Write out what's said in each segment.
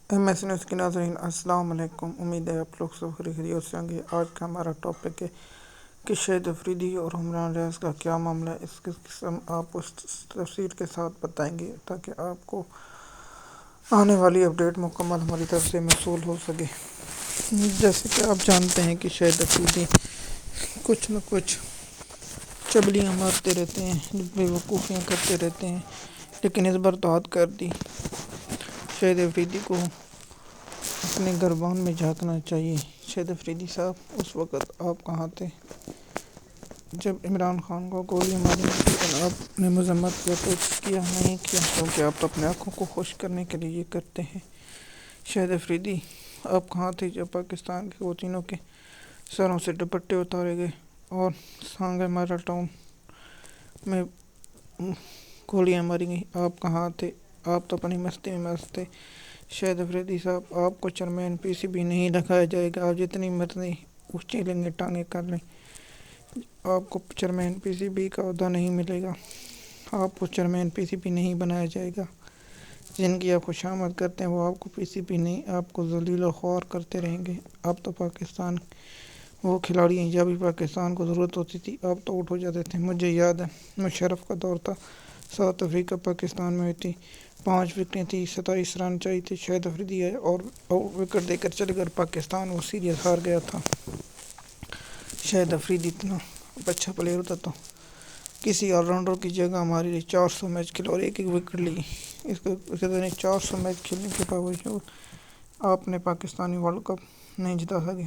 M S news کے ناظرین السلام علیکم۔ امید ہے آپ لوگ سب خیریت سے ہوں گے۔ آج کا ہمارا ٹاپک ہے کہ شاہد افریدی اور عمران ریاض کا کیا معاملہ ہے۔ اس قسم آپ اس تفصیل کے ساتھ بتائیں گے تاکہ آپ کو آنے والی اپڈیٹ مکمل ہماری طرف سے موصول ہو سکے۔ جیسے کہ آپ جانتے ہیں کہ شاہد افریدی کچھ نہ کچھ چبلیاں مارتے رہتے ہیں، بے وقوفیاں کرتے رہتے ہیں، لیکن اس بار تو حد کر دی۔ شاہد افریدی کو اپنے گربان میں جھانکنا چاہیے۔ شاہد افریدی صاحب، اس وقت آپ کہاں تھے جب عمران خان کو گولی ماری، لیکن آپ نے مذمت کیا، کچھ کیا نہیں کیا، کیونکہ آپ اپنے آنکھوں کو خوش کرنے کے لیے یہ کرتے ہیں۔ شاہد افریدی، آپ کہاں تھے جب پاکستان کے خواتینوں کے سروں سے دوپٹے اتارے گئے اور سانگے مارا ٹاؤن میں گولیاں ماری گئیں؟ آپ کہاں تھے؟ آپ تو اپنی مستی میں مست تھے۔ شاہد افریدی صاحب، آپ کو چیئرمین پی سی بی نہیں لگایا جائے گا۔ آپ جتنی مرضی اونچی لیں گے، ٹانگیں کر لیں، آپ کو چیئرمین پی سی بی کا عہدہ نہیں ملے گا۔ آپ کو چیئرمین پی سی بی نہیں بنایا جائے گا۔ جن کی آپ خوشامد کرتے ہیں وہ آپ کو پی سی بی نہیں، آپ کو ذلیل و خوار کرتے رہیں گے۔ آپ تو پاکستان وہ کھلاڑی ہیں جب بھی پاکستان کو ضرورت ہوتی تھی آپ تو آؤٹ ہو جاتے تھے۔ مجھے یاد ہے مشرف کا دور تھا، ساؤتھ افریقہ پاکستان میں ہوئی تھی، 5 وکٹیں تھیں، 27 رن چاہیے تھے، شاہد افریدی آئے اور وکٹ دے کر چلے گئے، پاکستان وہ سیریز ہار گیا تھا۔ شاہد افریدی اتنا اچھا پلیئر ہوتا تو کسی آل راؤنڈر کی جگہ ہمارے لیے 400 میچ کھیلا اور ایک وکٹ لی۔ اس کو 400 میچ کھیلنے کے باوجود آپ نے پاکستانی ورلڈ کپ نہیں جتا سکے۔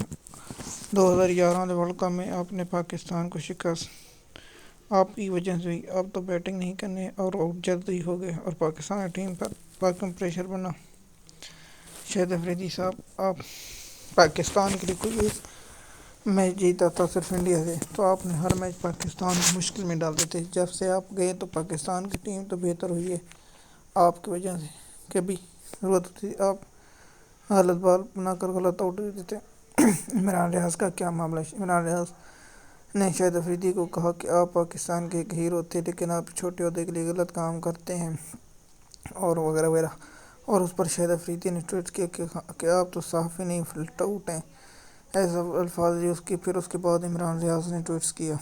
2011 والے ورلڈ کپ میں آپ نے پاکستان کو شکست آپ کی وجہ سے ہوئی۔ آپ تو بیٹنگ نہیں کرنے اور آؤٹ جلدی ہو گئے اور پاکستانی ٹیم پر باقی پریشر بنا۔ شاہد افریدی صاحب، آپ پاکستان کے لیے کوئی میچ جیتا تھا صرف انڈیا سے تو آپ نے ہر میچ پاکستان کو مشکل میں ڈال دیتے۔ جب سے آپ گئے تو پاکستان کی ٹیم تو بہتر ہوئی ہے آپ کی وجہ سے۔ کبھی ضرورت ہوتی آپ غلط بال بنا کر غلط آؤٹ دے دیتے۔ عمران ریاض کا کیا معاملہ ہے؟ عمران ریاض نے شاہد افریدی کو کہا کہ آپ پاکستان کے ایک ہیرو تھے، لیکن آپ چھوٹے عہدے کے لیے غلط کام کرتے ہیں اور وغیرہ وغیرہ، اور اس پر شاہد افریدی نے ٹویٹ کیا کہ آپ تو صحافی نہیں فلٹ آؤٹ ہیں، ایسا الفاظ یوز کیے۔ پھر اس کے بعد عمران ریاض نے ٹویٹس کیا،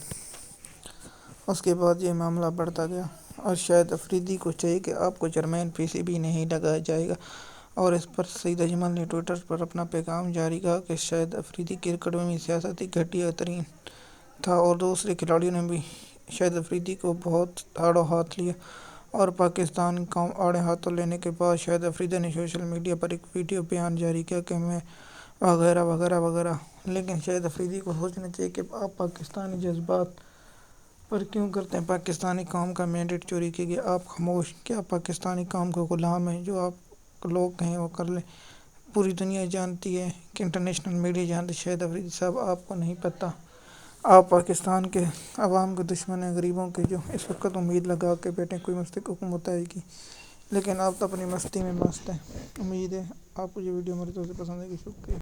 اس کے بعد یہ معاملہ بڑھتا گیا اور شاہد افریدی کو چاہیے کہ آپ کو چیئرمین پی سی بی نہیں لگایا جائے گا۔ اور اس پر سعید اجمل نے ٹویٹر پر اپنا پیغام جاری کہا کہ شاہد افریدی کرکٹ میں سیاسی گھٹیا ترین تھا اور دوسرے کھلاڑیوں نے بھی شاہد افریدی کو بہت آڑو ہاتھ لیا اور پاکستان قوم آڑے ہاتھوں لینے کے بعد شاہد افریدی نے سوشل میڈیا پر ایک ویڈیو بیان جاری کیا کہ میں وغیرہ وغیرہ وغیرہ۔ لیکن شاہد افریدی کو سوچنا چاہیے کہ آپ پاکستانی جذبات پر کیوں کرتے ہیں؟ پاکستانی قوم کا مینڈیٹ چوری کیا گیا، آپ خاموش۔ کیا پاکستانی قوم کو غلام ہیں؟ جو آپ لوگ کہیں وہ کر لیں۔ پوری دنیا جانتی ہے کہ انٹرنیشنل میڈیا جانتی ہے۔ شاہد افریدی صاحب، آپ کو نہیں پتہ، آپ پاکستان کے عوام کے دشمن ہیں، غریبوں کے، جو اس وقت امید لگا کے بیٹھے کوئی مستقل حکومت آئے گی، لیکن آپ تو اپنی مستی میں مست ہیں۔ امید ہے آپ کو یہ ویڈیو ہماری طرف سے پسند آئے گی۔ شکریہ۔